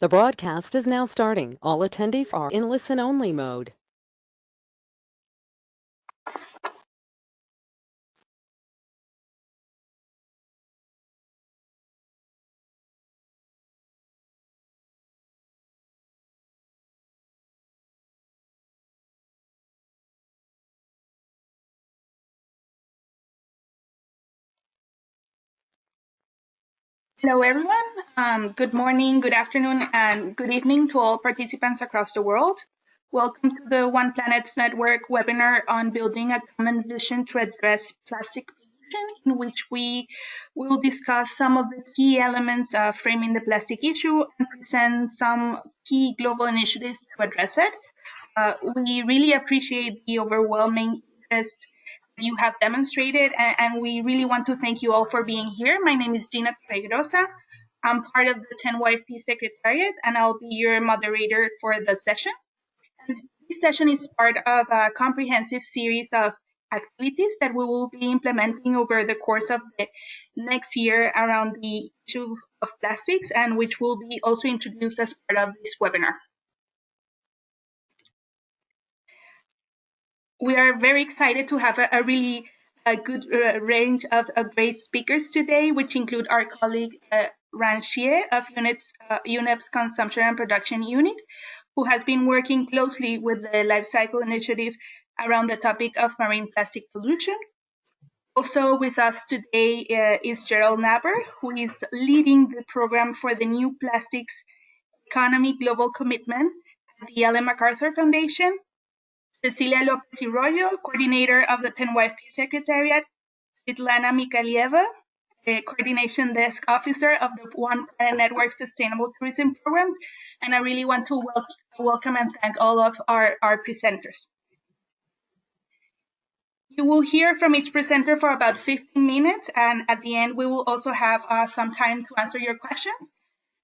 The broadcast is now starting. All attendees are in listen-only mode. Hello, everyone. Good morning, good afternoon, and good evening to all participants across the world. Welcome to the One Planets Network webinar on building a common vision to address plastic pollution, in which we will discuss some of the key elements framing the plastic issue and present some key global initiatives to address it. We really appreciate the overwhelming interest you have demonstrated, and we really want to thank you all for being here. My name is Gina Torregrosa. I'm part of the 10YP Secretariat, and I'll be your moderator for the session. And this session is part of a comprehensive series of activities that we will be implementing over the course of the next year around the issue of plastics, and which will be also introduced as part of this webinar. We are very excited to have a really good range of great speakers today, which include our colleague Ran Xie of UNEP's Consumption and Production Unit, who has been working closely with the Life Cycle Initiative around the topic of marine plastic pollution. Also with us today is Gerald Naber, who is leading the program for the New Plastics Economy Global Commitment at the Ellen MacArthur Foundation. Cecilia Lopez Arroyo, coordinator of the 10YP Secretariat, Svetlana Mikalieva, coordination desk officer of the One Planet Network Sustainable Tourism Programs, and I really want to welcome and thank all of our presenters. You will hear from each presenter for about 15 minutes, and at the end we will also have some time to answer your questions.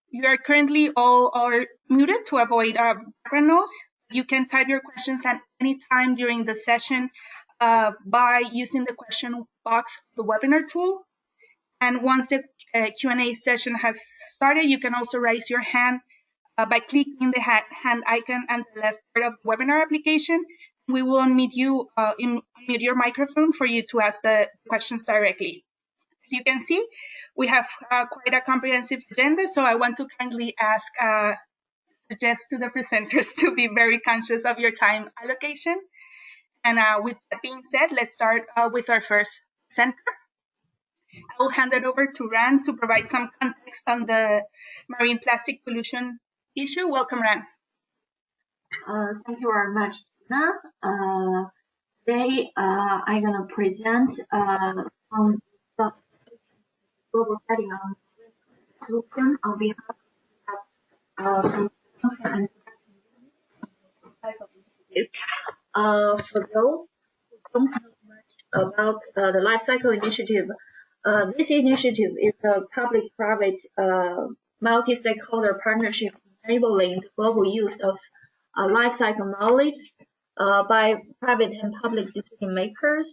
You are currently all muted to avoid background noise. You can type your questions at any time during the session by using the question box of the webinar tool. And once the Q&A session has started, you can also raise your hand by clicking the hand icon on the left part of the webinar application. We will unmute your microphone for you to ask the questions directly. As you can see, we have quite a comprehensive agenda, so I want to kindly suggest to the presenters to be very conscious of your time allocation. And with that being said, let's start with our first presenter. I will hand it over to Ran to provide some context on the marine plastic pollution issue. Welcome, Ran. Thank you very much, Gina. Today, I'm going to present some global setting on pollution on behalf of consumption and for those who don't know much about the Life Cycle Initiative, this initiative is a public-private multi-stakeholder partnership enabling the global use of life cycle knowledge by private and public decision makers.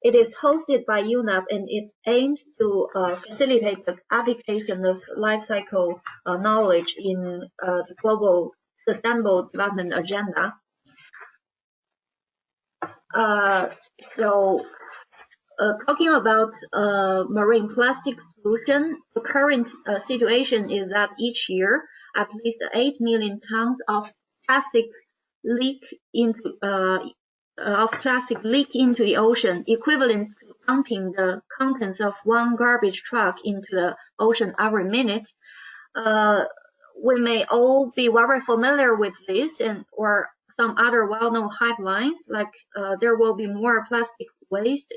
It is hosted by UNEP and it aims to facilitate the application of life cycle knowledge in the global sustainable development agenda. Talking about marine plastic pollution, the current situation is that each year at least 8 million tons of plastic leak into the ocean, equivalent to dumping the contents of one garbage truck into the ocean every minute. We may all be very familiar with this or some other well-known headlines, like there will be more plastic waste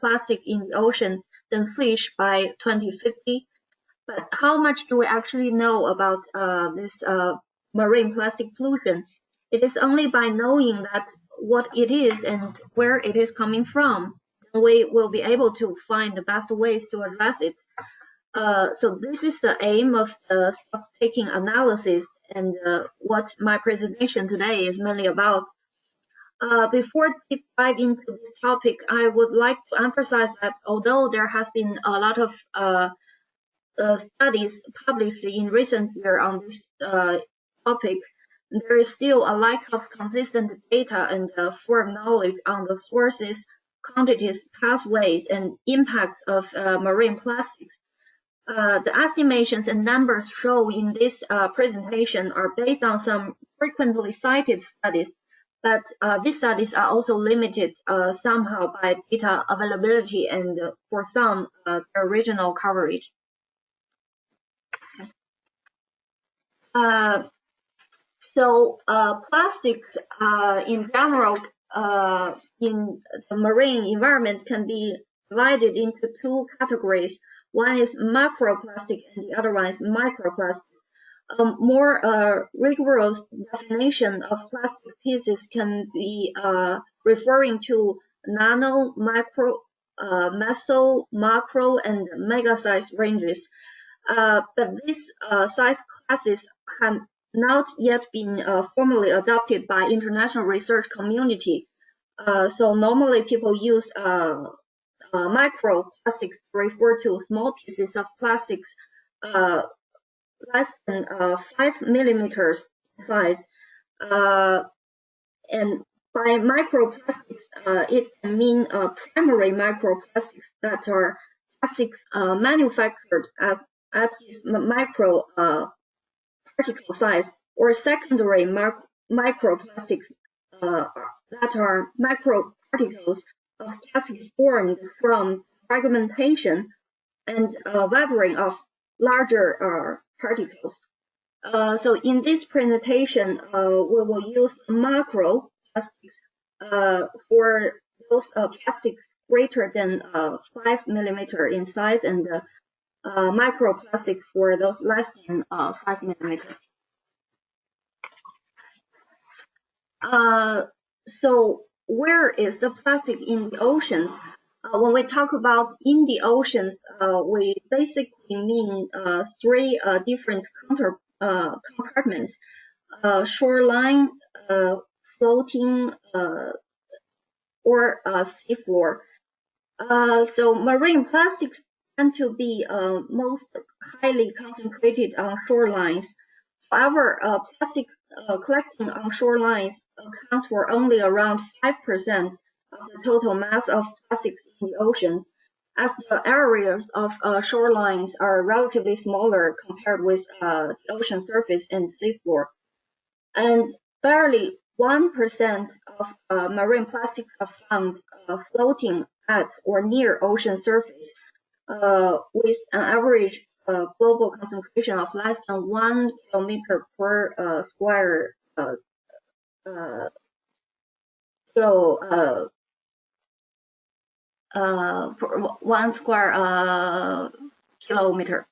plastic in the ocean than fish by 2050. But how much do we actually know about this marine plastic pollution? It is only by knowing that what it is and where it is coming from, we will be able to find the best ways to address it. So this is the aim of the stock-taking analysis and what my presentation today is mainly about. Before deep dive into this topic, I would like to emphasize that although there has been a lot of studies published in recent years on this topic, there is still a lack of consistent data and firm knowledge on the sources, quantities, pathways, and impacts of marine plastics. The estimations and numbers shown in this presentation are based on some frequently cited studies, but these studies are also limited somehow by data availability and for some, their regional coverage. Plastics in general in the marine environment can be divided into two categories. One is macroplastic and the other one is microplastic. A more rigorous definition of plastic pieces can be referring to nano, micro, meso, macro, and mega size ranges. But these size classes have not yet been formally adopted by international research community. So normally people use microplastics to refer to small pieces of plastic less than 5 millimeters size. And by microplastics, it can mean primary microplastics that are plastics manufactured at micro particle size, or secondary microplastics that are microparticles of plastic formed from fragmentation and weathering of larger particles. So in this presentation, we will use macro plastics for those plastics greater than 5 millimeter in size, and microplastics for those less than 5 millimeters. So where is the plastic in the ocean? When we talk about in the oceans, we basically mean three different compartments: shoreline, floating, or seafloor. So marine plastics tend to be most highly concentrated on shorelines. However, plastic collecting on shorelines accounts for only around 5% of the total mass of plastics in the oceans, as the areas of shorelines are relatively smaller compared with the ocean surface and seafloor. And barely 1% of marine plastics are found floating at or near ocean surface, with an average global concentration of less than 1 kilometer per square per 1 square kilometer.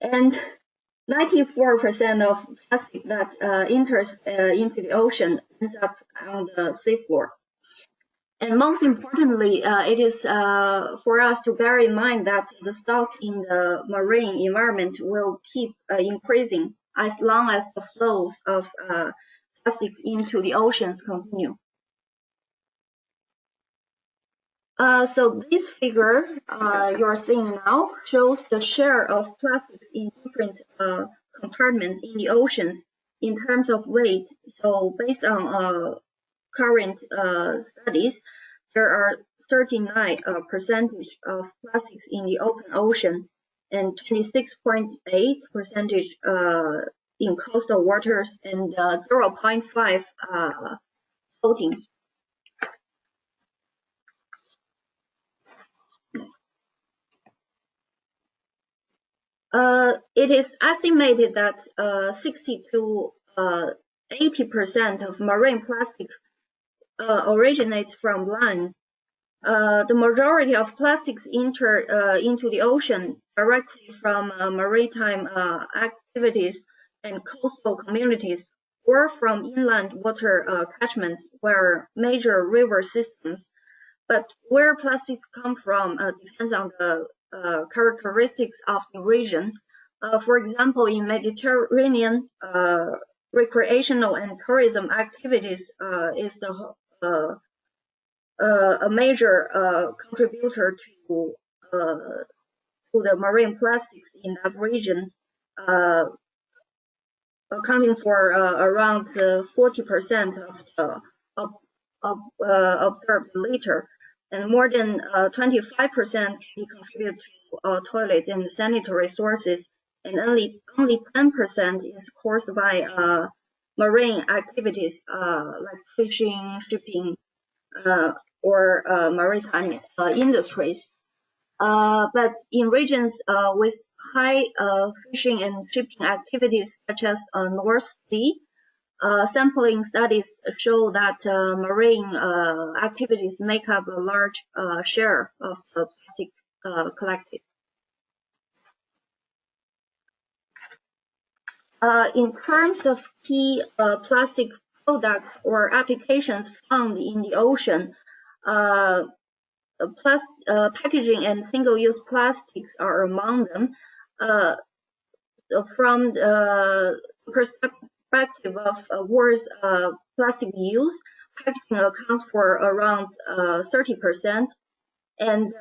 And 94% of plastic that enters into the ocean ends up on the seafloor. And most importantly, it is for us to bear in mind that the stock in the marine environment will keep increasing as long as the flows of plastics into the oceans continue. So this figure you're seeing now shows the share of plastics in different compartments in the ocean in terms of weight. So based on current studies, there are 39% of plastics in the open ocean and 26.8% in coastal waters, and 0.5 floating. It is estimated that 60 to 80% of marine plastic originates from land. The majority of plastics enter into the ocean directly from maritime activities and coastal communities, or from inland water catchments where major river systems. But where plastics come from depends on the characteristics of the region. For example, in Mediterranean, recreational and tourism activities is a major contributor to to the marine plastics in that region, accounting for around 40% of the observed litter, and more than 25% can be contributed to toilet and sanitary sources, and only 10% is caused by marine activities like fishing, shipping, or maritime industries. But in regions with high fishing and shipping activities, such as North Sea, sampling studies show that marine activities make up a large share of the plastic collected. In terms of key plastic products or applications found in the ocean, packaging and single-use plastics are among them. From the perspective of world's plastic use, packaging accounts for around 30%, and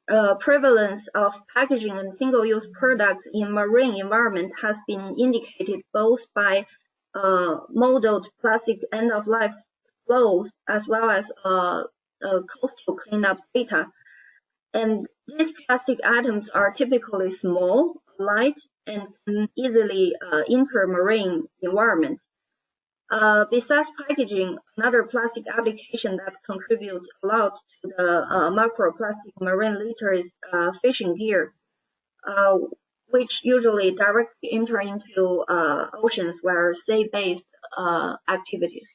the prevalence of packaging and single-use products in marine environment has been indicated both by modeled plastic end-of-life flows as well as coastal cleanup data. And these plastic items are typically small, light, and can easily enter marine environment. Besides packaging, another plastic application that contributes a lot to the macroplastic marine litter is fishing gear, which usually directly enter into oceans where sea-based activities.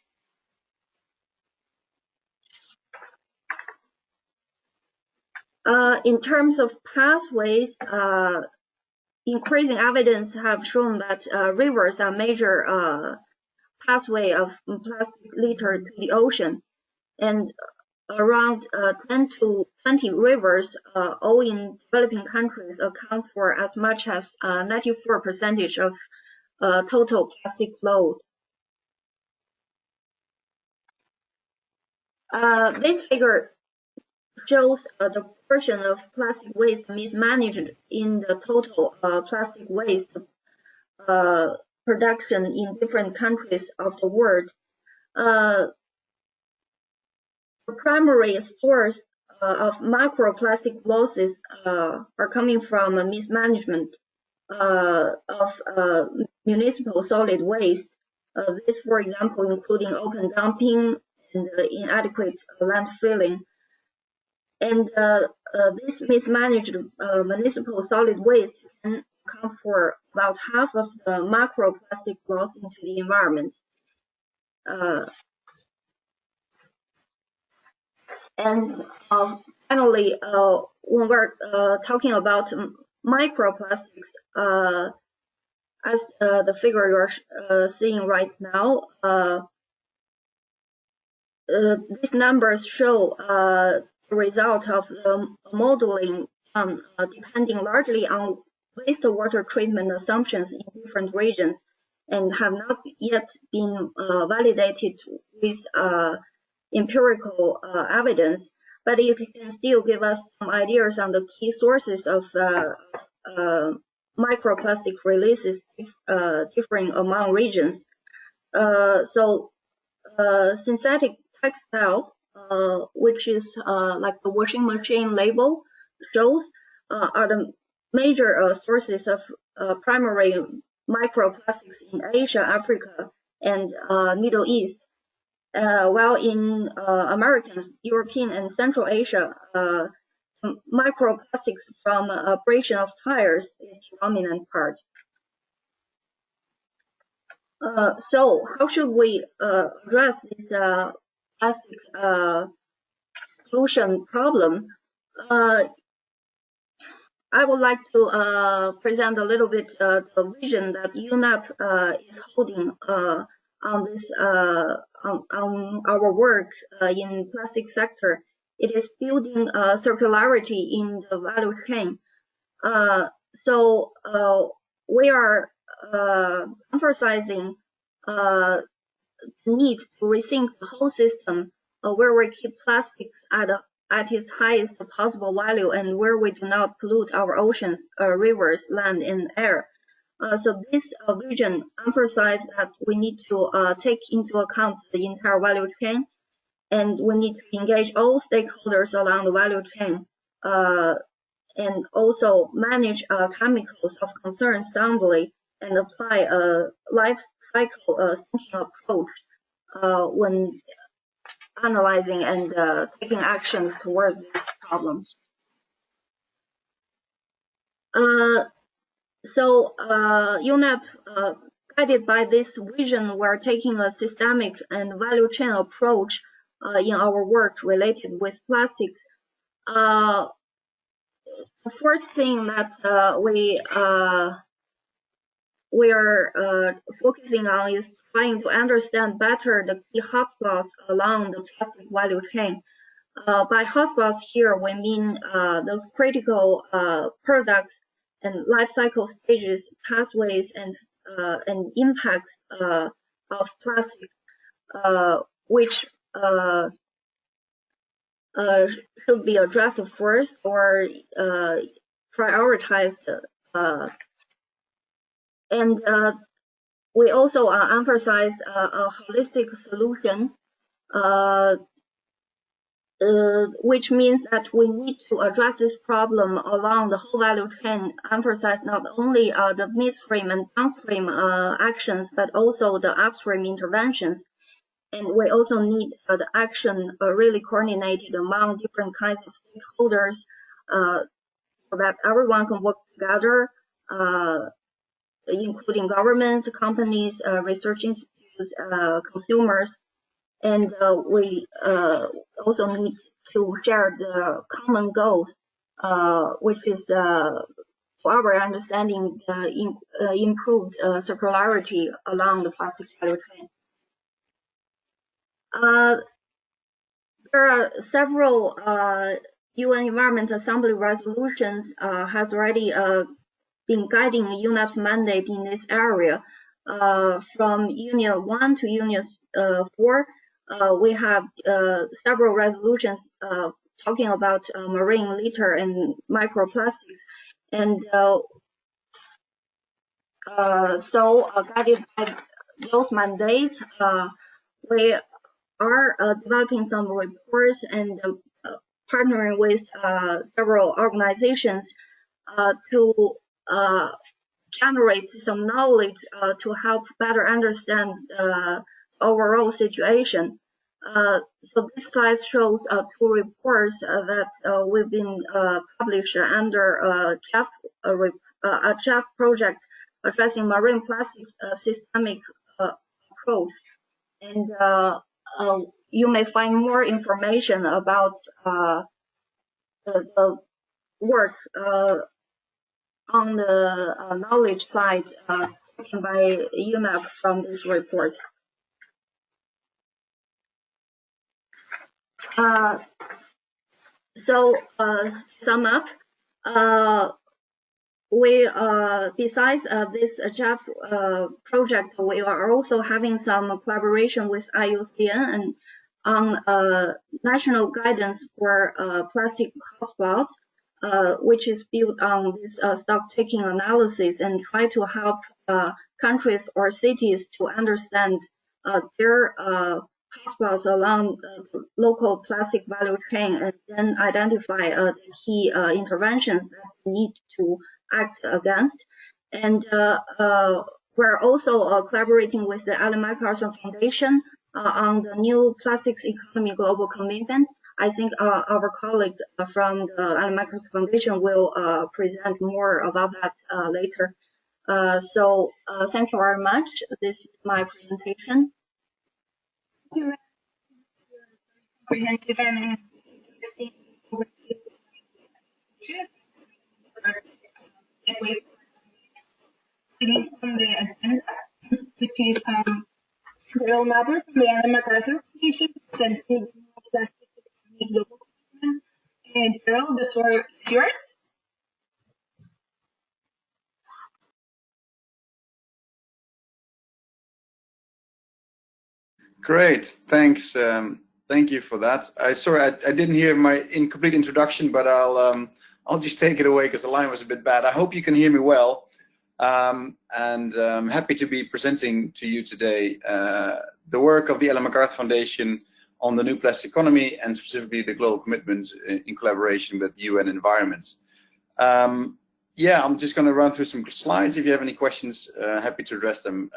In terms of pathways, increasing evidence have shown that rivers are major pathway of plastic litter to the ocean, and around 10 to 20 rivers, all in developing countries, account for as much as 94% of total plastic load. This figure shows the portion of plastic waste mismanaged in the total plastic waste production in different countries of the world. The primary source of microplastic losses are coming from mismanagement of municipal solid waste. This, for example, including open dumping and inadequate landfilling. And this mismanaged municipal solid waste can account for about half of the macroplastic loss into the environment. And finally, when we're talking about microplastics, as the figure you're seeing right now, these numbers show the result of the modeling depending largely on wastewater treatment assumptions in different regions, and have not yet been validated with empirical evidence, but it can still give us some ideas on the key sources of microplastic releases differing among regions. So synthetic textile, which is like the washing machine label shows, are the major sources of primary microplastics in Asia, Africa, and Middle East. While in American, European, and Central Asia, microplastics from abrasion of tires is the dominant part. So how should we address this plastic pollution problem? I would like to present a little bit the vision that UNEP is holding on this on our work in plastic sector. It is building circularity in the value chain. So we are emphasizing the need to rethink the whole system where we keep plastics at at its highest possible value and where we do not pollute our oceans, rivers, land, and air. So this vision emphasizes that we need to take into account the entire value chain, and we need to engage all stakeholders along the value chain, and also manage chemicals of concern soundly and apply a life cycle thinking approach when analyzing and taking action towards this problem. So UNEP, guided by this vision, we're taking a systemic and value chain approach in our work related with plastic. The first thing that we are focusing on is trying to understand better the key hotspots along the plastic value chain. By hotspots here, we mean those critical products and life cycle stages, pathways, and impacts of plastic, which should be addressed first or prioritized. And we also emphasize a holistic solution, which means that we need to address this problem along the whole value chain, emphasize not only the midstream and downstream actions, but also the upstream interventions. And we also need the action really coordinated among different kinds of stakeholders so that everyone can work together, including governments, companies, research institutes, consumers. And we also need to share the common goals, which is, to our understanding, improved circularity along the plastic value chain. There are several UN Environment Assembly resolutions has already been guiding UNEP's mandate in this area. From Union 1 to Union 4, we have several resolutions talking about marine litter and microplastics. And so guided by those mandates, we are developing some reports and partnering with several organizations to generate some knowledge to help better understand the overall situation. So this slide shows two reports that we've been published under a CHEF project addressing marine plastics systemic approach. And you may find more information about the work on the knowledge side taken by UNEP from this report. So sum up, we besides this CHEF project, we are also having some collaboration with IUCN and on national guidance for plastic hotspots, which is built on this stock-taking analysis and try to help countries or cities to understand their hotspots along the local plastic value chain and then identify the key interventions that we need to act against. And we're also collaborating with the MacArthur Foundation on the new plastics economy global commitment. I think our colleague from the MacArthur Foundation will present more about that later. So thank you very much. This is my presentation. Thank you for your comprehensive and interesting overview on the agenda, which is Carol Mapper from the MacArthur Foundation presenting the plastic economy global commitment. And Carol, the floor is yours. Great, thanks, Thank you for that. Sorry, I didn't hear my incomplete introduction, but I'll just take it away because the line was a bit bad. I hope you can hear me well, and I'm happy to be presenting to you today the work of the Ellen MacArthur Foundation on the new plastic economy, and specifically the global commitment in collaboration with the UN Environment. Yeah, I'm just going to run through some slides. If you have any questions, happy to address them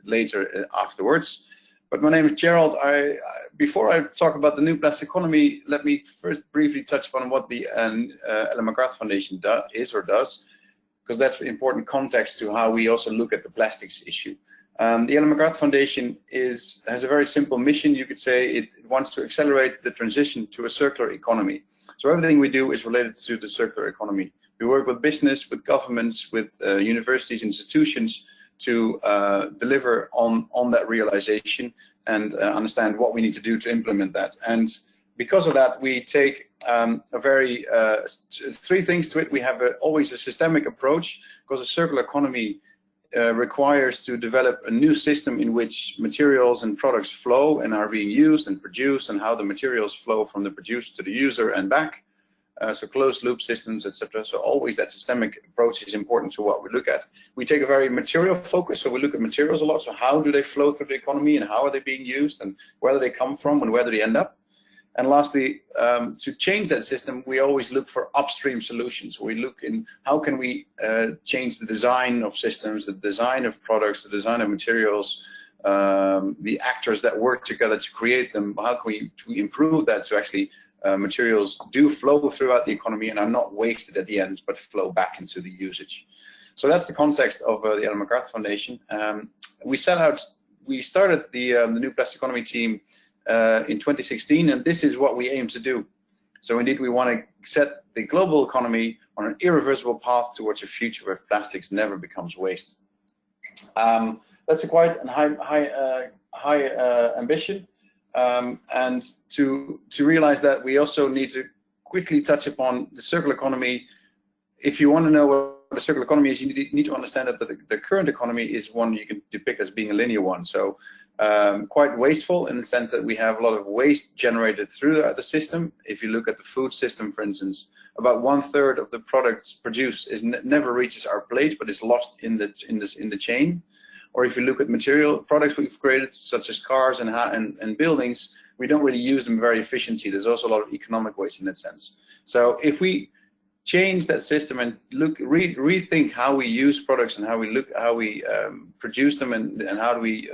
later afterwards. But my name is Gerald. Before I talk about the new plastic economy, let me first briefly touch upon what the Ellen MacArthur Foundation does, because that's important context to how we also look at the plastics issue. The Ellen MacArthur Foundation has a very simple mission, you could say. It wants to accelerate the transition to a circular economy. So everything we do is related to the circular economy. We work with business, with governments, with universities, institutions to deliver on that realization and understand what we need to do to implement that. And because of that, we take three things to it. We have always a systemic approach, because a circular economy requires to develop a new system in which materials and products flow and are being used and produced, and how the materials flow from the producer to the user and back. So closed loop systems, etc. So always that systemic approach is important to what we look at. We take a very material focus, so we look at materials a lot. So how do they flow through the economy, and how are they being used, and where do they come from, and where do they end up? And lastly, to change that system, we always look for upstream solutions. We look in how can we change the design of systems, the design of products, the design of materials, the actors that work together to create them. How can we improve that so actually materials do flow throughout the economy and are not wasted at the end, but flow back into the usage. So that's the context of the Ellen MacArthur Foundation. We started the new plastic economy team in 2016, and this is what we aim to do. So indeed, we want to set the global economy on an irreversible path towards a future where plastics never becomes waste. That's a quite high ambition. And to realize that, we also need to quickly touch upon the circular economy. If you want to know what a circular economy is, you need to understand that the current economy is one you can depict as being a linear one. So quite wasteful, in the sense that we have a lot of waste generated through the system. If you look at the food system, for instance, about 1/3 of the products produced never reaches our plate, but is lost in the chain. Or if you look at material products we've created, such as cars and buildings, we don't really use them very efficiently. There's also a lot of economic waste in that sense. So if we change that system and rethink how we use products and how we produce them, and how do we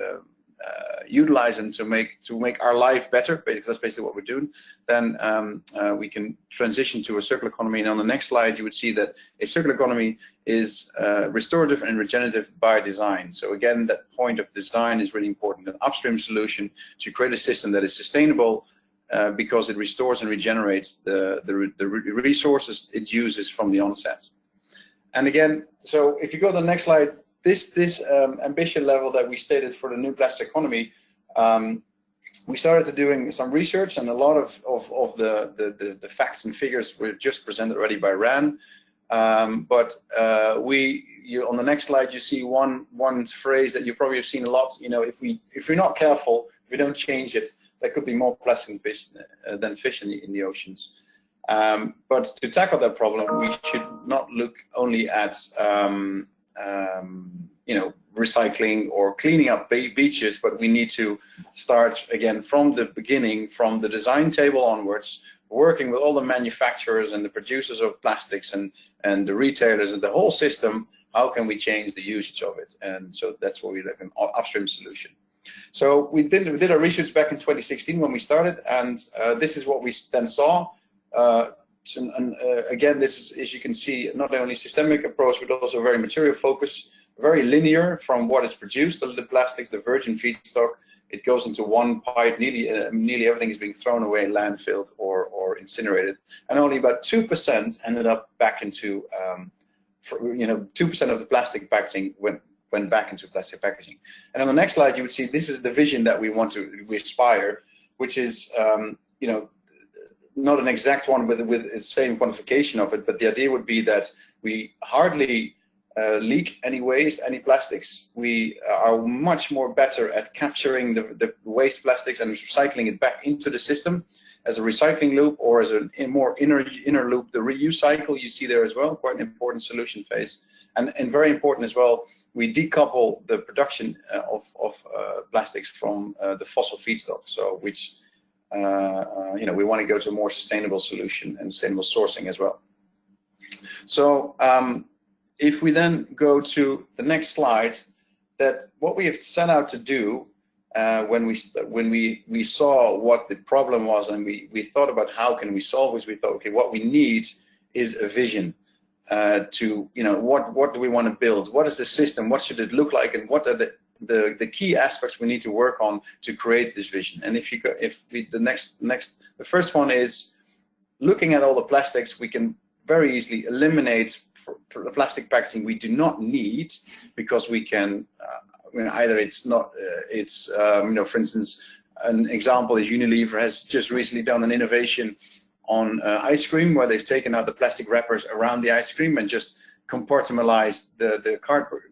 utilize them to make our life better, because that's basically what we're doing, then we can transition to a circular economy. And on the next slide, you would see that a circular economy is restorative and regenerative by design. So again, that point of design is really important. An upstream solution to create a system that is sustainable, because it restores and regenerates the resources it uses from the onset. And again, so if you go to the next slide, this ambition level that we stated for the new plastic economy, we started doing some research, and a lot of the facts and figures were just presented already by Ran. But on the next slide, you see one phrase that you probably have seen a lot. You know, if we're not careful, if we don't change it, there could be more plastic than fish in the oceans. But to tackle that problem, we should not look only at recycling or cleaning up beaches, but we need to start again from the beginning, from the design table onwards, working with all the manufacturers and the producers of plastics and the retailers and the whole system. How can we change the usage of it? And so that's what we look at, an upstream solution. So we did our research back in 2016 when we started, and this is what we then saw. Again, this is, as you can see, not only systemic approach, but also very material focus, very linear from what is produced. The plastics, the virgin feedstock, it goes into one pipe. Nearly everything is being thrown away, landfilled, or incinerated, and only about 2% ended up back into 2% of the plastic packaging went back into plastic packaging. And on the next slide, you would see this is the vision that we aspire, which is not an exact one with the same quantification of it, but the idea would be that we hardly leak any waste, any plastics. We are much more better at capturing the waste plastics and recycling it back into the system as a recycling loop, or as a more inner loop, the reuse cycle you see there as well, quite an important solution phase. And very important as well, we decouple the production of plastics from the fossil feedstock. So which, you know, we want to go to a more sustainable solution and sustainable sourcing as well. So if we then go to the next slide, that what we have set out to do when we saw what the problem was, and we thought about how can we solve this, we thought, okay, what we need is a vision to, you know, what do we want to build? What is the system? What should it look like? And what are the key aspects we need to work on to create this vision? And if you go, the first one is looking at all the plastics, we can very easily eliminate the plastic packaging we do not need, because we can either it's not you know, for instance, an example is Unilever has just recently done an innovation on ice cream, where they've taken out the plastic wrappers around the ice cream and just compartmentalized the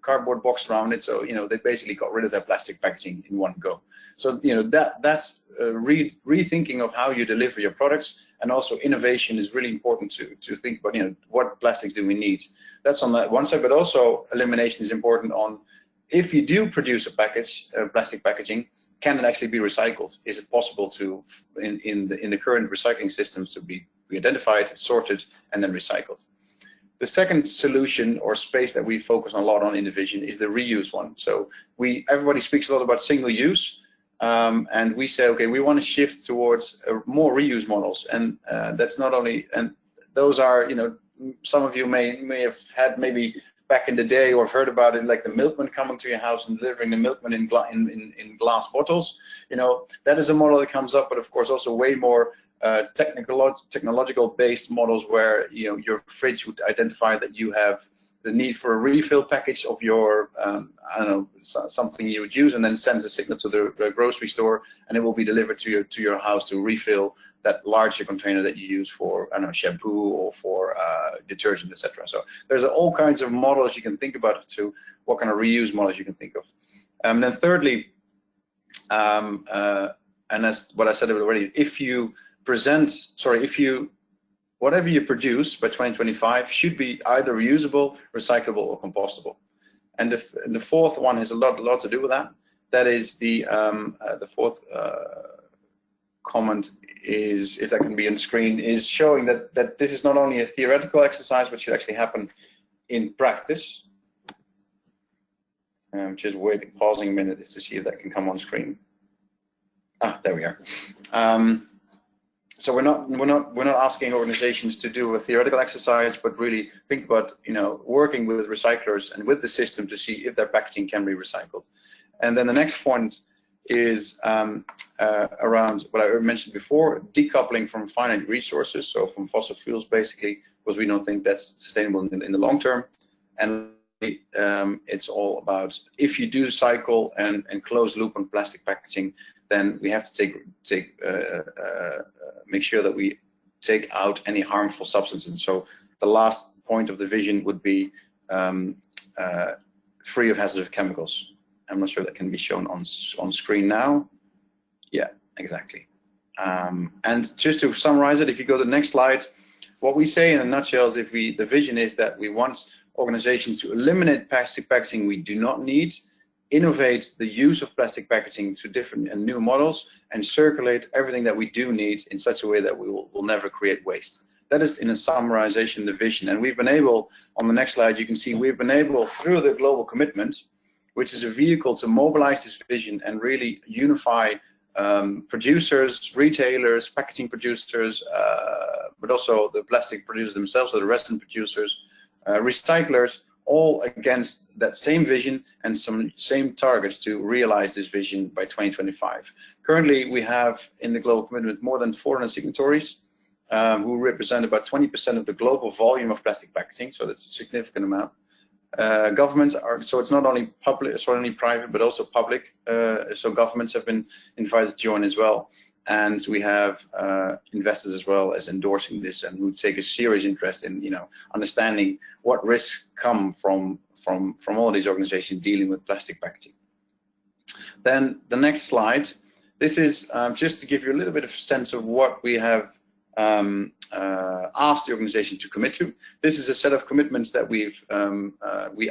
cardboard box around it. So, you know, they basically got rid of their plastic packaging in one go. So, you know, that's rethinking of how you deliver your products. And also innovation is really important to think about, you know, what plastics do we need? That's on that one side, but also elimination is important on, if you do produce a package, plastic packaging, can it actually be recycled? Is it possible to, in the current recycling systems, to be identified, sorted, and then recycled? The second solution or space that we focus a lot on in the vision is the reuse one. So everybody speaks a lot about single use. And we say, okay, we want to shift towards more reuse models, and that's not only, and those are, you know, some of you may have had maybe back in the day or have heard about it, like the milkman coming to your house and delivering the milkman in glass bottles. You know, that is a model that comes up, but of course also way more technological based models, where, you know, your fridge would identify that you have the need for a refill package of your, I don't know, something you would use, and then sends a signal to the grocery store, and it will be delivered to your house to refill that larger container that you use for, I don't know, shampoo or for detergent, etc. So there's all kinds of models you can think about to what kind of reuse models you can think of. And then thirdly, and that's what I said already, whatever you produce by 2025 should be either reusable, recyclable, or compostable. And the fourth one has a lot to do with that. That is the fourth comment is, if that can be on screen, is showing that this is not only a theoretical exercise, but should actually happen in practice. Just pausing a minute to see if that can come on screen. There we are. So we're not asking organizations to do a theoretical exercise, but really think about, you know, working with recyclers and with the system to see if their packaging can be recycled. And then the next point is around what I mentioned before, decoupling from finite resources, so from fossil fuels basically, because we don't think that's sustainable in the long term. And it's all about, if you do cycle and close loop on plastic packaging, then we have to make sure that we take out any harmful substances. So the last point of the vision would be free of hazardous chemicals. I'm not sure that can be shown on screen now. Yeah, exactly. And just to summarize it, if you go to the next slide, what we say in a nutshell is, the vision is that we want organizations to eliminate plastic packaging we do not need, innovate the use of plastic packaging to different and new models, and circulate everything that we do need in such a way that we will never create waste. That is, in a summarization, the vision. And we've been able, on the next slide, you can see we've been able, through the global commitment, which is a vehicle to mobilize this vision and really unify producers, retailers, packaging producers, but also the plastic producers themselves, so the resin producers, recyclers, all against that same vision and some same targets to realize this vision by 2025. Currently, we have in the global commitment more than 400 signatories who represent about 20% of the global volume of plastic packaging, so that's a significant amount. Governments are, so it's not only public, it's not only private, but also public. So governments have been invited to join as well. And we have investors as well as endorsing this, and who take a serious interest in, you know, understanding what risks come from from all these organizations dealing with plastic packaging. Then the next slide. This is just to give you a little bit of sense of what we have asked the organization to commit to. This is a set of commitments that we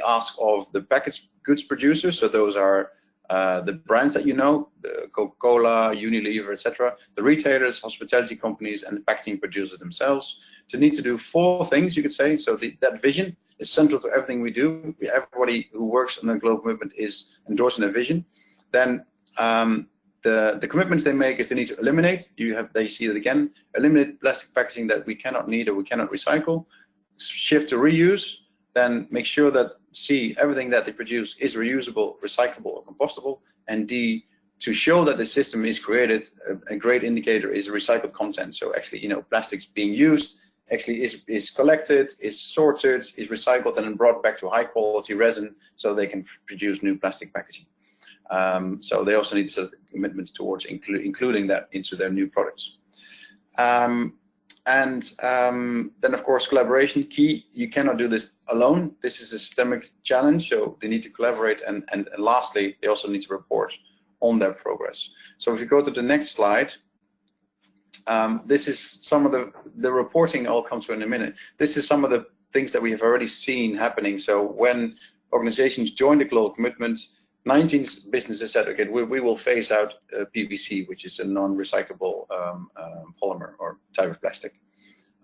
ask of the packaged goods producers. So those are the brands that you know, Coca-Cola, Unilever, etc. The retailers, hospitality companies, and the packaging producers themselves to need to do 4 things, you could say. So that vision is central to everything we do. Everybody who works on the global commitment is endorsing a vision. Then the commitments they make is they need to eliminate, they see it again, eliminate plastic packaging that we cannot need or we cannot recycle, shift to reuse, then make sure that C, everything that they produce is reusable, recyclable, or compostable, and D, to show that the system is created, a great indicator is recycled content. So actually, plastics being used actually is collected, is sorted, is recycled, and then brought back to high quality resin so they can produce new plastic packaging. So they also need to set commitments towards including that into their new products. Then of course collaboration key. You cannot do this alone. This is a systemic challenge, so they need to collaborate, and lastly they also need to report on their progress. So if you go to the next slide, this is some of the reporting I'll come to in a minute. This is some of the things that we have already seen happening. So when organizations join the global commitment, 19 businesses said, okay, we will phase out PVC, which is a non-recyclable polymer or type of plastic.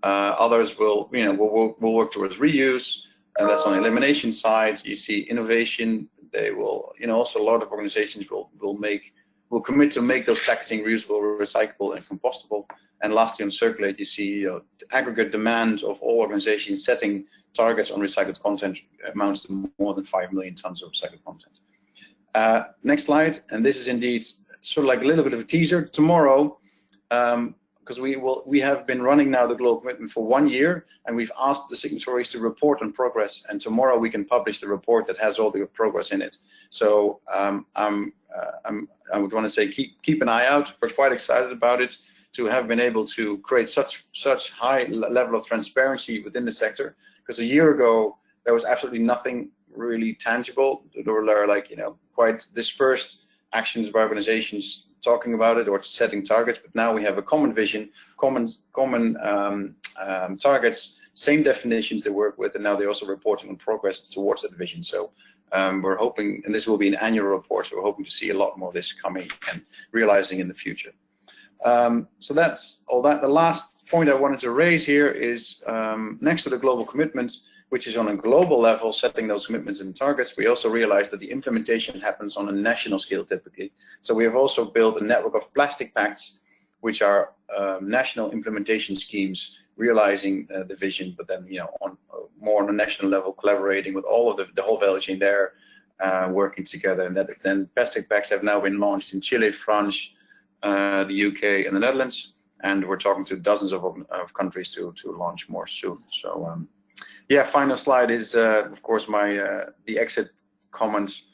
Others will, will work towards reuse, and that's on the elimination side. You see innovation. They will, also a lot of organizations will commit to make those packaging reusable, recyclable, and compostable. And lastly, on circulate, you see the aggregate demand of all organizations setting targets on recycled content amounts to more than 5 million tons of recycled content. Next slide, and this is indeed sort of like a little bit of a teaser. Tomorrow, because we have been running now the global commitment for 1 year, and we've asked the signatories to report on progress, and tomorrow we can publish the report that has all the progress in it. So I would want to say keep an eye out. We're quite excited about it, to have been able to create such high level of transparency within the sector, because a year ago there was absolutely nothing really tangible. There were like quite dispersed actions by organizations talking about it or setting targets, but now we have a common vision, common targets, same definitions they work with, and now they're also reporting on progress towards that vision. So we're hoping, and this will be an annual report, so we're hoping to see a lot more of this coming and realizing in the future. So that's all that. The last point I wanted to raise here is next to the global commitment, which is on a global level, setting those commitments and targets, we also realize that the implementation happens on a national scale typically. So we have also built a network of plastic pacts, which are national implementation schemes realizing the vision, but then more on a national level, collaborating with all of the whole value chain there, working together. And then plastic pacts have now been launched in Chile, France, the UK, and the Netherlands, and we're talking to dozens of countries to launch more soon. So. Yeah, final slide is, of course, the exit comments.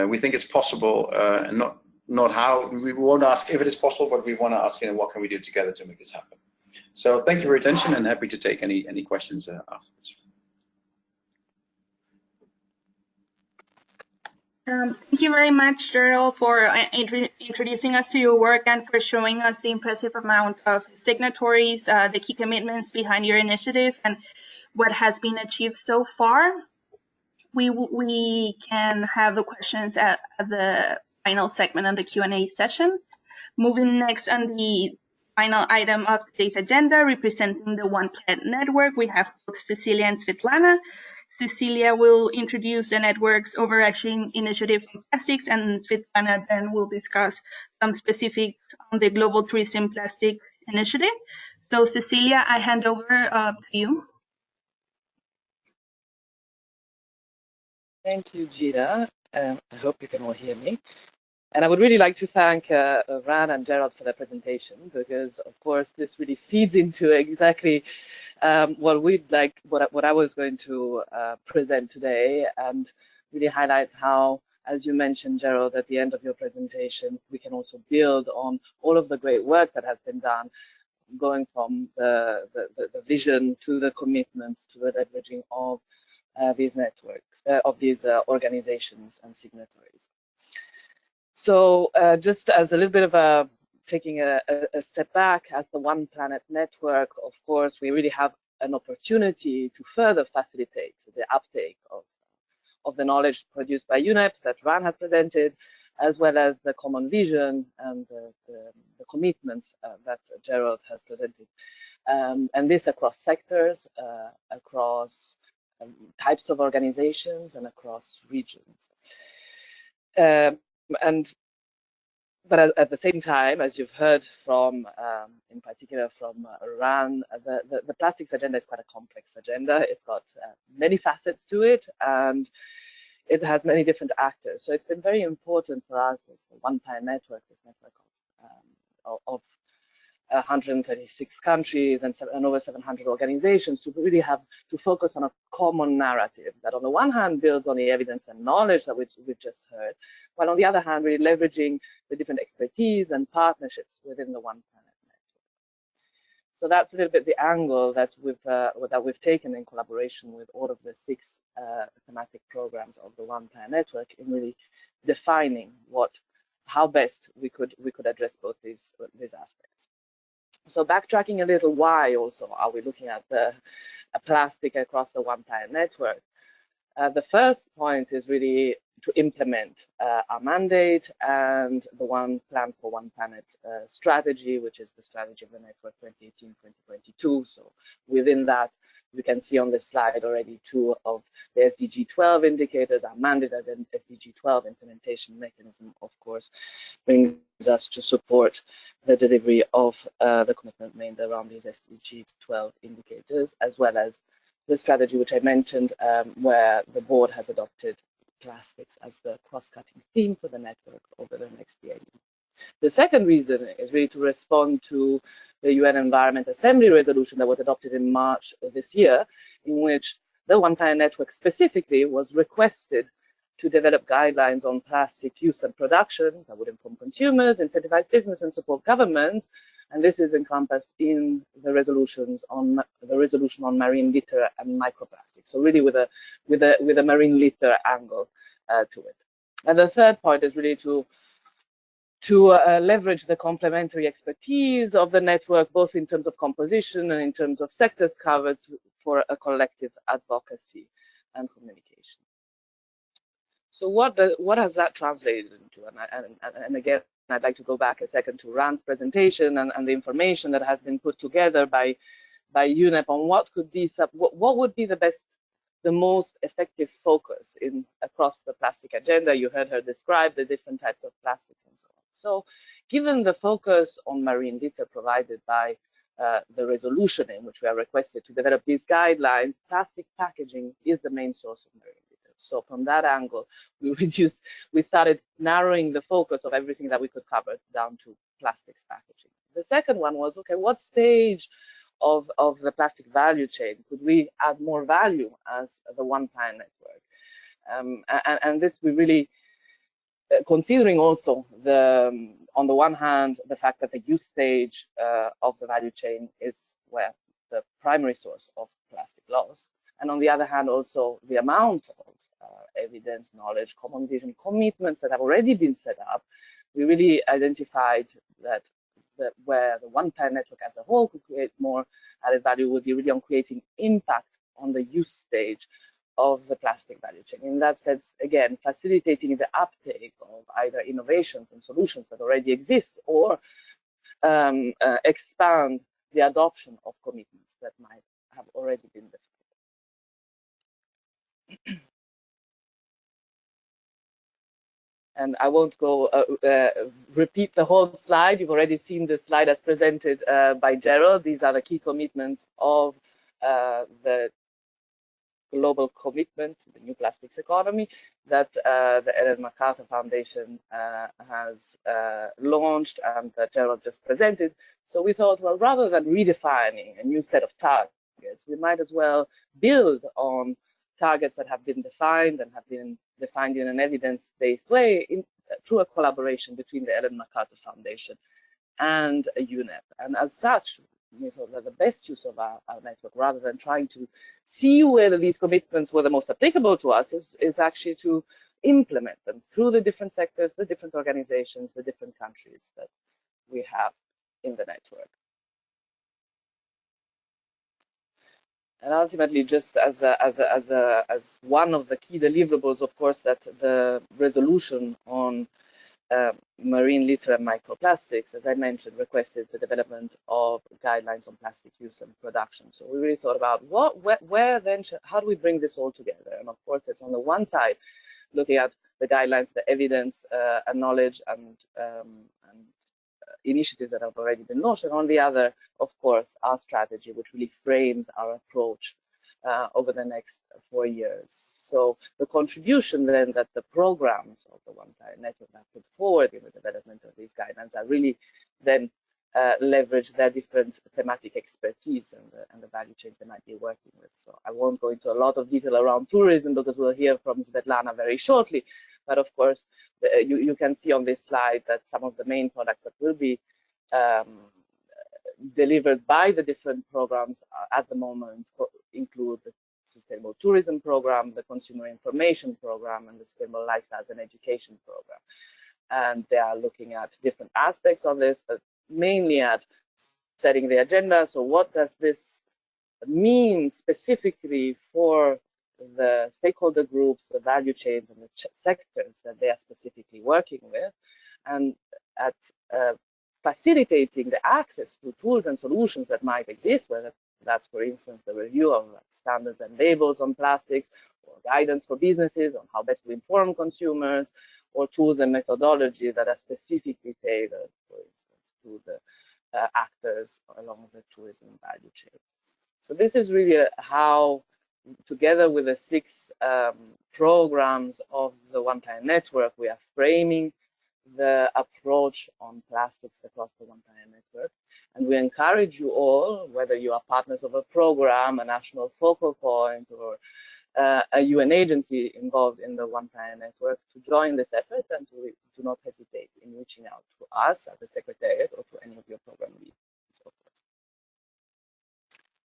We think it's possible, and not how. We won't ask if it is possible, but we want to ask, what can we do together to make this happen? So thank you for your attention, and happy to take any questions afterwards. Thank you very much, Gerald, for introducing us to your work and for showing us the impressive amount of signatories, the key commitments behind your initiative, and what has been achieved so far. We can have the questions at the final segment of the Q&A session. Moving next on the final item of today's agenda, representing the One Planet Network, we have both Cecilia and Svetlana. Cecilia will introduce the network's overarching initiative on plastics, and Svetlana then will discuss some specifics on the Global Tourism Plastic Initiative. So Cecilia, I hand over to you. Thank you, Gina. I hope you can all hear me. And I would really like to thank Ran and Gerald for their presentation, because, of course, this really feeds into exactly what I was going to present today, and really highlights how, as you mentioned, Gerald, at the end of your presentation, we can also build on all of the great work that has been done, going from the vision to the commitments to the leveraging of these networks, of these organizations and signatories. So just as a little bit of a taking a step back, as the One Planet Network, of course, we really have an opportunity to further facilitate the uptake of the knowledge produced by UNEP that Ran has presented, as well as the common vision and the commitments that Gerald has presented. And this across sectors, across types of organizations, and across regions. But at the same time, as you've heard from, in particular from Ran, the plastics agenda is quite a complex agenda. It's got many facets to it, and it has many different actors. So it's been very important for us as a One Planet Network, this network of 136 countries and over 700 organizations, to really have to focus on a common narrative that on the one hand builds on the evidence and knowledge that we've just heard, while on the other hand really leveraging the different expertise and partnerships within the One Planet Network. So that's a little bit the angle that we've taken in collaboration with all of the 6 thematic programs of the One Planet Network in really defining how best we could address both these aspects. So backtracking a little, why also are we looking at the plastic across the One Planet Network? The first point is really to implement our mandate and the One Plan for One Planet strategy, which is the strategy of the network 2018-2022. So within that, you can see on this slide already 2 of the SDG 12 indicators. Our mandate as an SDG 12 implementation mechanism, of course, brings us to support the delivery of the commitment made around these SDG 12 indicators, as well as the strategy which I mentioned, where the board has adopted plastics as the cross-cutting theme for the network over the next year. The second reason is really to respond to the UN Environment Assembly resolution that was adopted in March of this year, in which the One Planet Network specifically was requested to develop guidelines on plastic use and production that would inform consumers, incentivize business, and support government. And this is encompassed in the resolution on marine litter and microplastics. So really with a marine litter angle to it. And the third point is really to leverage the complementary expertise of the network, both in terms of composition and in terms of sectors covered, for a collective advocacy and communication. So what has that translated into? And again, I'd like to go back a second to Ran's presentation and the information that has been put together by UNEP on what could be what would be the most effective focus across the plastic agenda. You heard her describe the different types of plastics and so on. So given the focus on marine litter provided by the resolution in which we are requested to develop these guidelines, plastic packaging is the main source of marine litter. So from that angle, we started narrowing the focus of everything that we could cover down to plastics packaging. The second one was, okay, what stage of the plastic value chain could we add more value as the One Planet Network? And this we really, considering also on the one hand, the fact that the use stage of the value chain is where the primary source of plastic loss, and on the other hand, also the amount of evidence, knowledge, common vision, commitments that have already been set up, we really identified that where the One Planet Network as a whole could create more added value would be really on creating impact on the use stage of the plastic value chain. In that sense, again, facilitating the uptake of either innovations and solutions that already exist, or expand the adoption of commitments that might have already been defined. And I won't go repeat the whole slide. You've already seen the slide as presented by Gerald. These are the key commitments of the global commitment to the new plastics economy that the Ellen MacArthur Foundation has launched and that Gerald just presented. So we thought, well, rather than redefining a new set of targets, we might as well build on targets that have been defined and have been defined in an evidence-based way through a collaboration between the Ellen MacArthur Foundation and UNEP. And as such, we thought that the best use of our network, rather than trying to see whether these commitments were the most applicable to us, is actually to implement them through the different sectors, the different organizations, the different countries that we have in the network. And ultimately, just as one of the key deliverables, of course, that the resolution on marine litter and microplastics, as I mentioned, requested the development of guidelines on plastic use and production. So we really thought about where then, how do we bring this all together? And of course, it's on the one side, looking at the guidelines, the evidence and knowledge and initiatives that have already been launched, and on the other, of course, our strategy, which really frames our approach over the next 4 years. So the contribution then that the programs of the One Planet Network have put forward in the development of these guidelines are really then leverage their different thematic expertise and the value chains they might be working with. So I won't go into a lot of detail around tourism because we'll hear from Svetlana very shortly. But of course, you can see on this slide that some of the main products that will be delivered by the different programs at the moment include the Sustainable Tourism Program, the Consumer Information Program, and the Sustainable Lifestyles and Education Program. And they are looking at different aspects of this, but mainly at setting the agenda. So what does this mean specifically for the stakeholder groups, the value chains, and the sectors that they are specifically working with, and at facilitating the access to tools and solutions that might exist, whether that's, for instance, the review of standards and labels on plastics, or guidance for businesses on how best to inform consumers, or tools and methodology that are specifically tailored, for instance, to the actors along the tourism value chain. So this is really how, together with the 6 programs of the One Planet Network, we are framing the approach on plastics across the One Planet Network. And we encourage you all, whether you are partners of a program, a national focal point, or a UN agency involved in the One Planet Network, to join this effort, and to do not hesitate in reaching out to us at the Secretariat or to any of your program leads.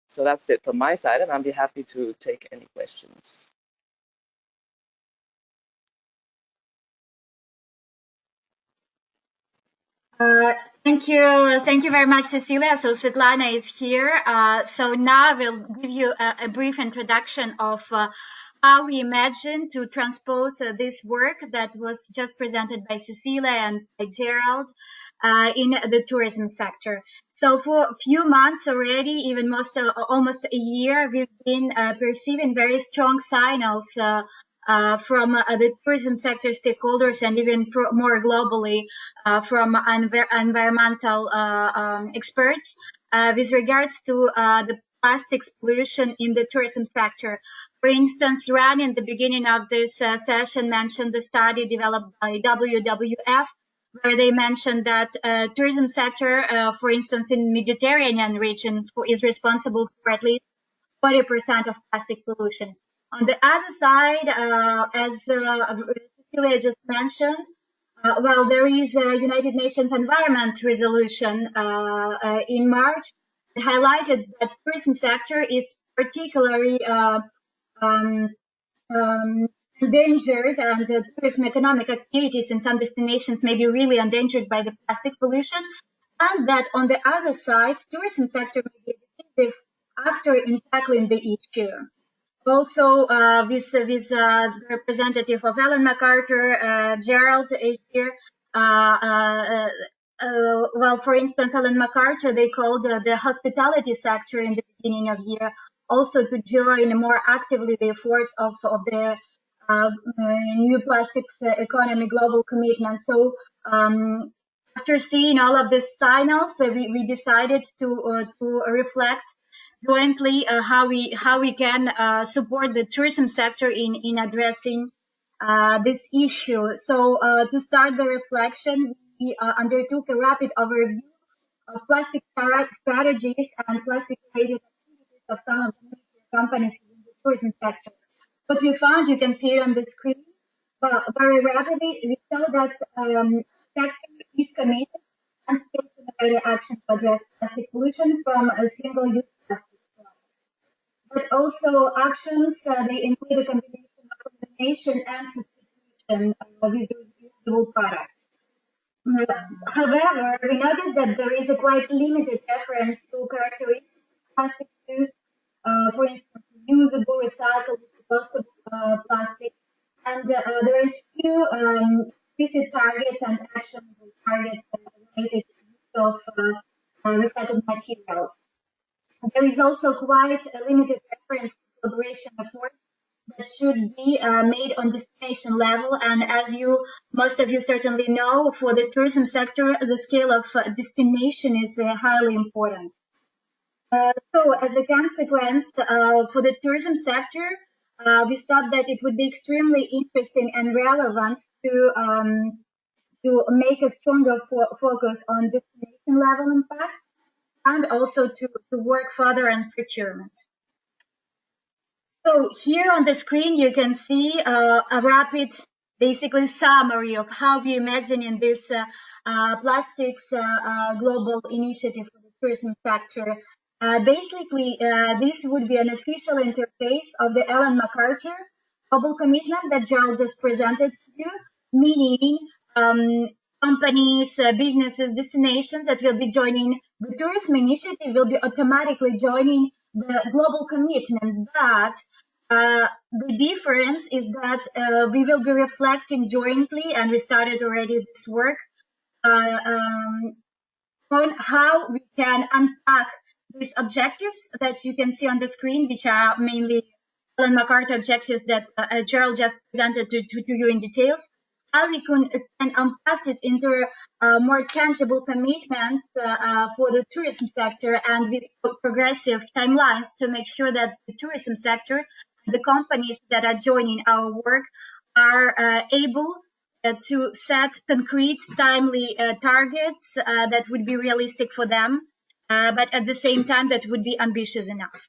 So that's it from my side, and I'll be happy to take any questions. Thank you very much, Cecilia. So Svetlana is here. So now I will give you a brief introduction of how we imagine to transpose this work that was just presented by Cecilia and by Gerald in the tourism sector. So for a few months already, even almost a year, we've been perceiving very strong signals from the tourism sector stakeholders, and even more globally from environmental experts with regards to the plastics pollution in the tourism sector. For instance, Ran in the beginning of this session mentioned the study developed by WWF, where they mentioned that tourism sector, for instance, in Mediterranean region, is responsible for at least 40% of plastic pollution. On the other side, as Cecilia just mentioned, well, there is a United Nations Environment Resolution in March that highlighted that tourism sector is particularly endangered, and the tourism economic activities in some destinations may be really endangered by the plastic pollution, and that on the other side, tourism sector may be a decisive actor in tackling the issue. Also, with the representative of MacArthur, Gerald, here. Well, for instance, MacArthur, they called the hospitality sector in the beginning of the year also to join more actively the efforts of the new plastics economy global commitment. So after seeing all of these signals, we decided to reflect jointly how we can support the tourism sector in addressing this issue. So to start the reflection, we undertook a rapid overview of plastic strategies and plastic-related activities of some of the major companies in the tourism sector. What we found, you can see it on the screen, very rapidly, we saw that sector is committed and still to greater action to address plastic pollution from a single-use plastic straw. But also actions, they include a combination of elimination and substitution of reusable products. However, we noticed that there is a quite limited reference to characteristics of plastic use, for instance, reusable, recyclable, compostable plastic, and there is few explicit targets and actionable targets related to the use of recycled materials. There is also quite a limited reference to collaboration efforts that should be made on destination level. And as most of you certainly know, for the tourism sector, the scale of destination is highly important. So as a consequence, for the tourism sector, we thought that it would be extremely interesting and relevant to make a stronger focus on destination level impact, and also to work further on procurement. So here on the screen, you can see a rapid, basically summary of how we imagine in this plastics global initiative for the tourism sector. Basically, this would be an official interface of the Ellen MacArthur global commitment that Gerald just presented to you, meaning companies, businesses, destinations that will be joining the tourism initiative will be automatically joining the global commitment. But the difference is that we will be reflecting jointly, and we started already this work, on how we can unpack these objectives that you can see on the screen, which are mainly Ellen MacArthur objectives that Gerald just presented to you in details, how we can unpack it into more tangible commitments for the tourism sector, and with progressive timelines to make sure that the tourism sector, the companies that are joining our work, are able to set concrete, timely targets that would be realistic for them, but at the same time that would be ambitious enough.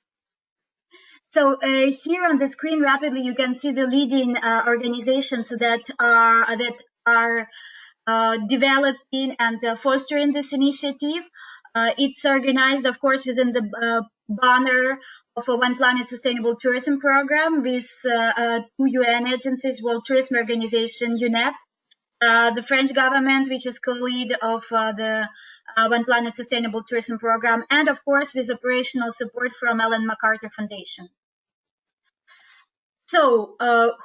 So here on the screen, rapidly, you can see the leading organizations that are developing and fostering this initiative. It's organized, of course, within the banner of a One Planet Sustainable Tourism Program with 2 UN agencies, World Tourism Organization, UNEP, the French government, which is co-lead of the One Planet Sustainable Tourism Program, and of course with operational support from Ellen MacArthur Foundation. So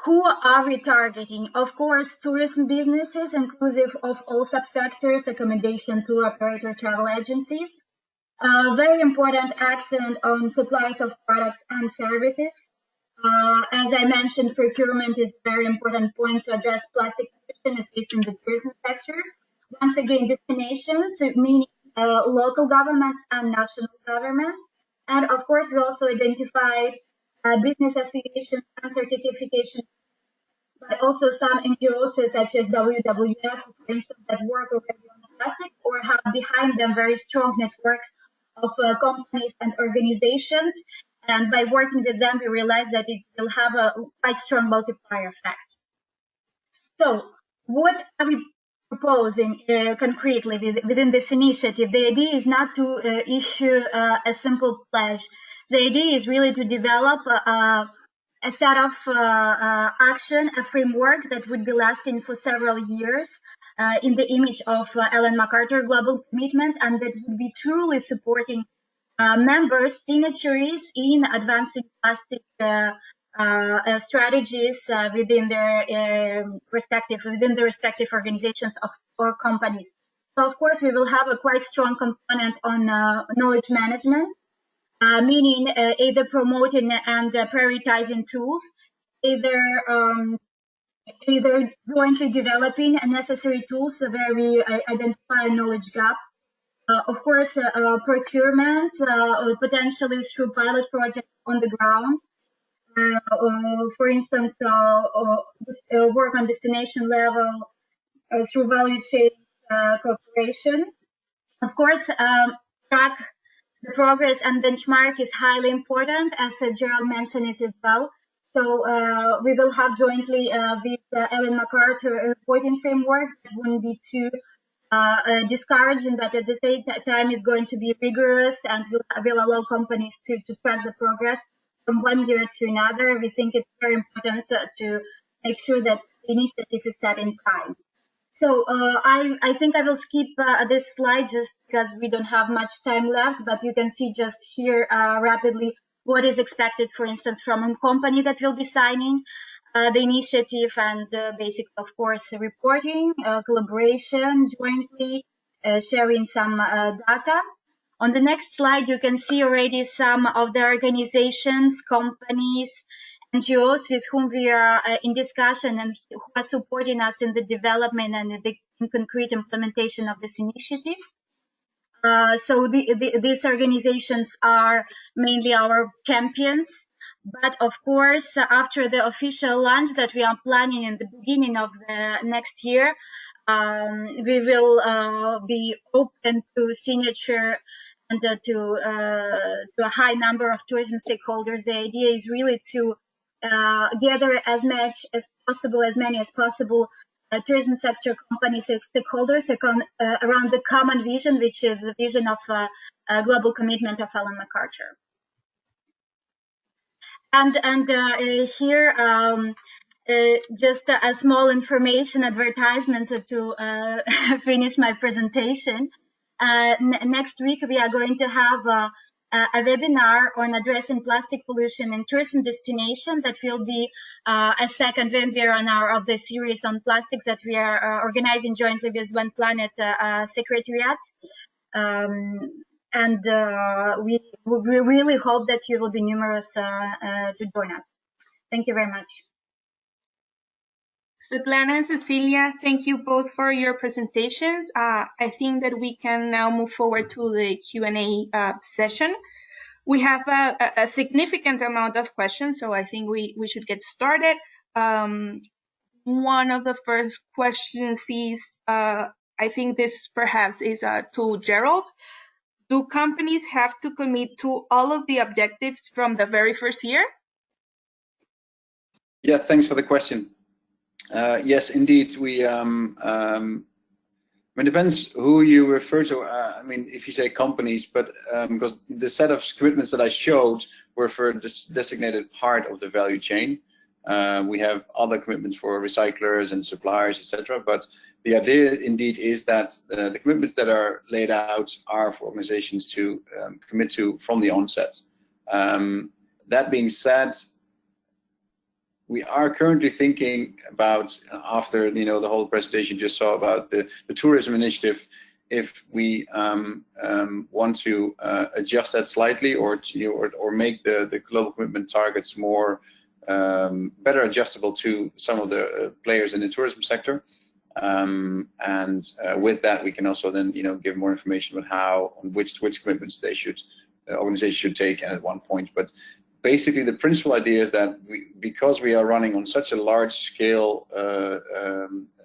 who are we targeting? Of course, tourism businesses, inclusive of all subsectors, accommodation, tour operator, travel agencies. Very important accent on supplies of products and services. As I mentioned, procurement is a very important point to address plastic pollution, at least in the tourism sector. Once again, destinations, meaning local governments and national governments. And of course, we also identified business associations and certifications, but also some NGOs such as WWF, for instance, that work already on plastics or have behind them very strong networks of companies and organizations. And by working with them, we realized that it will have a quite strong multiplier effect. So what are we proposing concretely within this initiative? The idea is not to issue a simple pledge. The idea is really to develop a set of action, a framework that would be lasting for several years in the image of Ellen MacArthur Global Commitment, and that would be truly supporting members, signatories in advancing plastic strategies within their respective organizations or companies. So of course, we will have a quite strong component on knowledge management, meaning either promoting and prioritizing tools, either jointly developing necessary tools where we identify a knowledge gap. Of course, procurement, potentially through pilot projects on the ground. For instance, work on destination level through value chain cooperation. Of course, track the progress and benchmark is highly important, as Gerald mentioned it as well. So we will have jointly with Ellen MacArthur a reporting framework that wouldn't be too discouraging, but at the same time is going to be rigorous and will allow companies to track the progress from one year to another. We think it's very important to make sure that the initiative is set in time. So I think I will skip this slide just because we don't have much time left, but you can see just here rapidly what is expected, for instance, from a company that will be signing the initiative, and basics, of course, reporting, collaboration, jointly sharing some data. On the next slide, you can see already some of the organizations, companies, NGOs with whom we are in discussion and who are supporting us in the development and the concrete implementation of this initiative. So these organizations are mainly our champions. But of course, after the official launch that we are planning in the beginning of the next year, we will be open to signature and to a high number of tourism stakeholders. The idea is really to gather as much as possible, as many as possible, tourism sector companies and stakeholders around the common vision, which is the vision of global commitment of Ellen MacArthur. And here, just a small information advertisement to finish my presentation. Next week, we are going to have a webinar on addressing plastic pollution in tourism destination. That will be a second webinar of the series on plastics that we are organizing jointly with One Planet Secretariat. And we really hope that you will be numerous to join us. Thank you very much. Svetlana and Cecilia, thank you both for your presentations. I think that we can now move forward to the Q&A session. We have a significant amount of questions, so I think we should get started. One of the first questions is, I think this perhaps is to Gerald. Do companies have to commit to all of the objectives from the very first year? Yeah, thanks for the question. Yes, indeed. We, I mean, it depends who you refer to. I mean, if you say companies, but because the set of commitments that I showed were for this designated part of the value chain. We have other commitments for recyclers and suppliers, etc. But the idea indeed is that the commitments that are laid out are for organizations to commit to from the onset. That being said, we are currently thinking about, after the whole presentation you just saw about the tourism initiative, if we want to adjust that slightly or make the global commitment targets more better adjustable to some of the players in the tourism sector. And with that, we can also then give more information about which commitments they should organizations should take at one point. But basically, the principal idea is that because we are running on such a large scale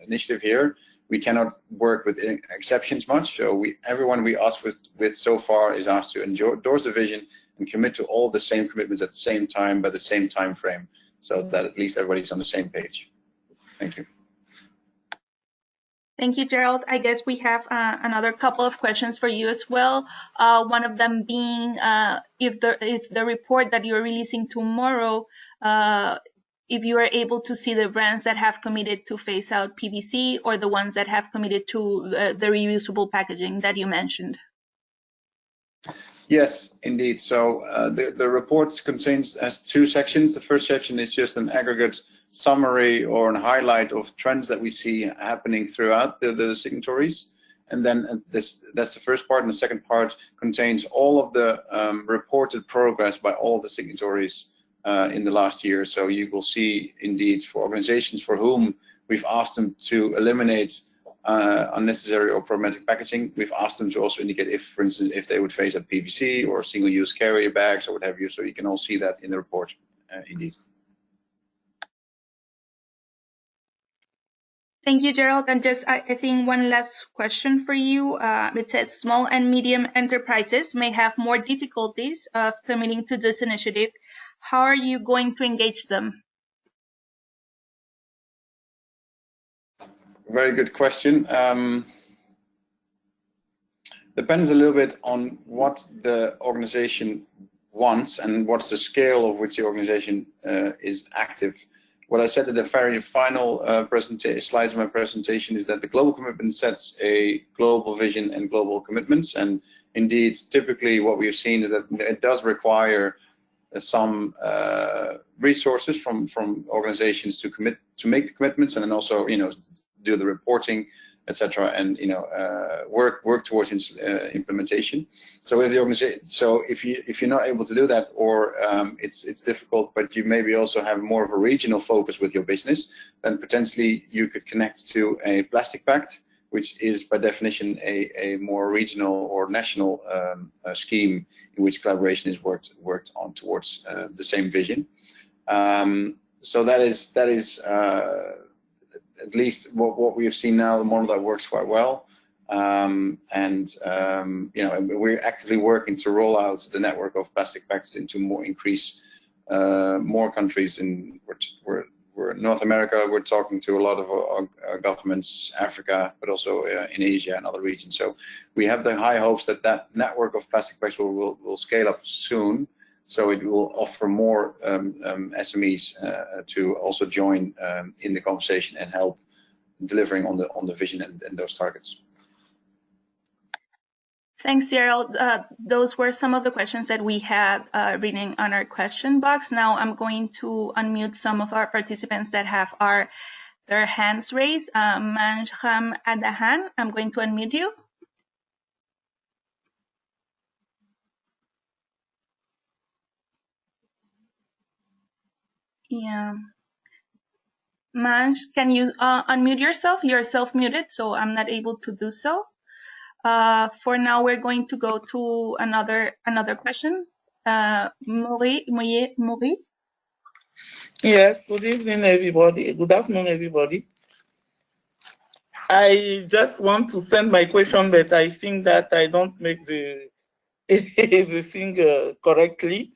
initiative here, we cannot work with exceptions much. So everyone we ask with so far is asked to endorse the vision and commit to all the same commitments at the same time by the same time frame, so that at least everybody's on the same page. Thank you. Thank you, Gerald. I guess we have another couple of questions for you as well. One of them being if the report that you're releasing tomorrow, if you are able to see the brands that have committed to phase out PVC or the ones that have committed to the reusable packaging that you mentioned. Yes, indeed. So the report contains two sections. The first section is just an aggregate summary or a highlight of trends that we see happening throughout the signatories. And then that's the first part, and the second part contains all of the reported progress by all the signatories in the last year. So you will see indeed for organizations for whom we've asked them to eliminate unnecessary or problematic packaging, we've asked them to also indicate if, for instance, if they would phase out PVC or single-use carrier bags or what have you. So you can all see that in the report, indeed. Thank you, Gerald. And just, I think one last question for you. It says small and medium enterprises may have more difficulties of committing to this initiative. How are you going to engage them? Very good question. depends a little bit on what the organization wants and what's the scale of which the organization is active. What I said at the very final slides of my presentation is that the global commitment sets a global vision and global commitments. And indeed, typically what we've seen is that it does require some resources from organizations to make the commitments, and then also do the reporting, etc., and work towards implementation. So if the organization, if you're not able to do that, or it's difficult, but you maybe also have more of a regional focus with your business, then potentially you could connect to a plastic pact, which is by definition a more regional or national scheme in which collaboration is worked on towards the same vision. So that is at least what we have seen now, the model that works quite well. We're actively working to roll out the network of plastic pacts into more countries in North America. We're talking to a lot of governments, Africa, but also in Asia and other regions. So we have the high hopes that network of plastic pacts will scale up soon. So it will offer more SMEs to also join in the conversation and help delivering on the vision and those targets. Thanks, Gerald. Those were some of the questions that we had written on our question box. Now I'm going to unmute some of our participants that have their hands raised. Manjham Adahan, I'm going to unmute you. Yeah. Manj, can you unmute yourself? You're self-muted, so I'm not able to do so. For now, we're going to go to another question. Maurice? Yes, good evening, everybody. Good afternoon, everybody. I just want to send my question, but I think that I don't make everything correctly.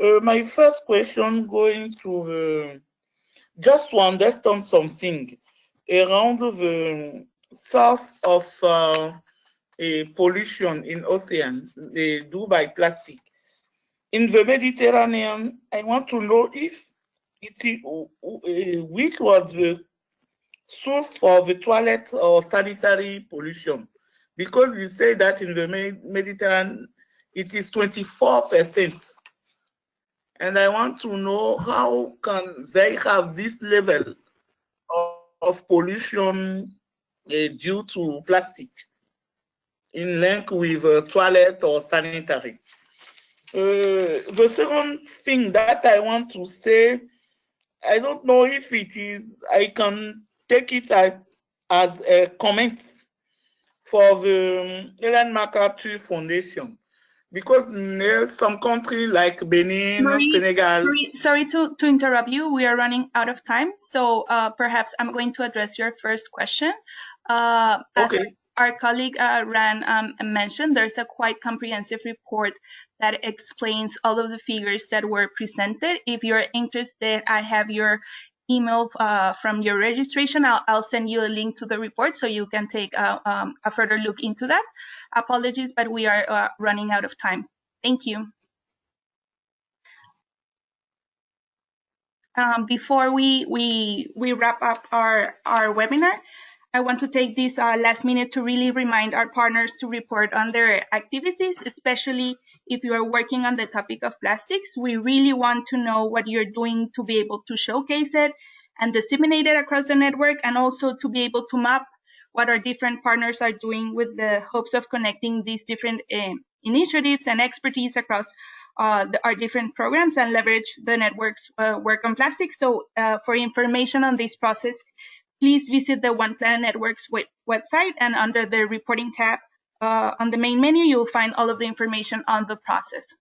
My first question going to just to understand something around the source of pollution in ocean due by plastic. In the Mediterranean, I want to know if which was the source of the toilet or sanitary pollution, because we say that in the Mediterranean it is 24%. And I want to know how can they have this level of pollution due to plastic in link with toilet or sanitary. The second thing that I want to say, I don't know if it is, I can take it as a comment for the Ellen MacArthur Foundation. Because in some countries like Benin, Senegal. Sorry to interrupt you. We are running out of time. So perhaps I'm going to address your first question. As our colleague Ran mentioned, there's a quite comprehensive report that explains all of the figures that were presented. If you're interested, I have your email from your registration. I'll send you a link to the report so you can take a further look into that. Apologies, but we are running out of time. Thank you. Before we wrap up our webinar, I want to take this last minute to really remind our partners to report on their activities, especially if you are working on the topic of plastics. We really want to know what you're doing to be able to showcase it and disseminate it across the network, and also to be able to map what our different partners are doing with the hopes of connecting these different initiatives and expertise across our different programs and leverage the network's work on plastics. So for information on this process, please visit the One Planet Network's website, and under the reporting tab on the main menu, you'll find all of the information on the process.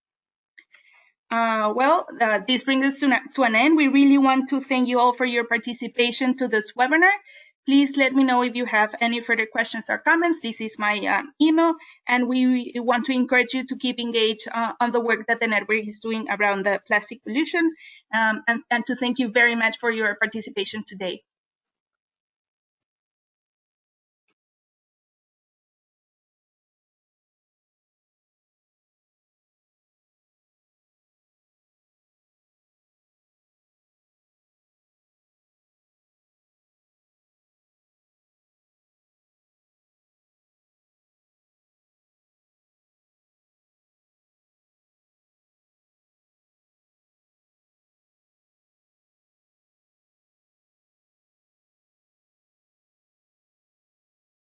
This brings us to an end. We really want to thank you all for your participation to this webinar. Please let me know if you have any further questions or comments. This is my email, and we want to encourage you to keep engaged on the work that the network is doing around the plastic pollution, and to thank you very much for your participation today.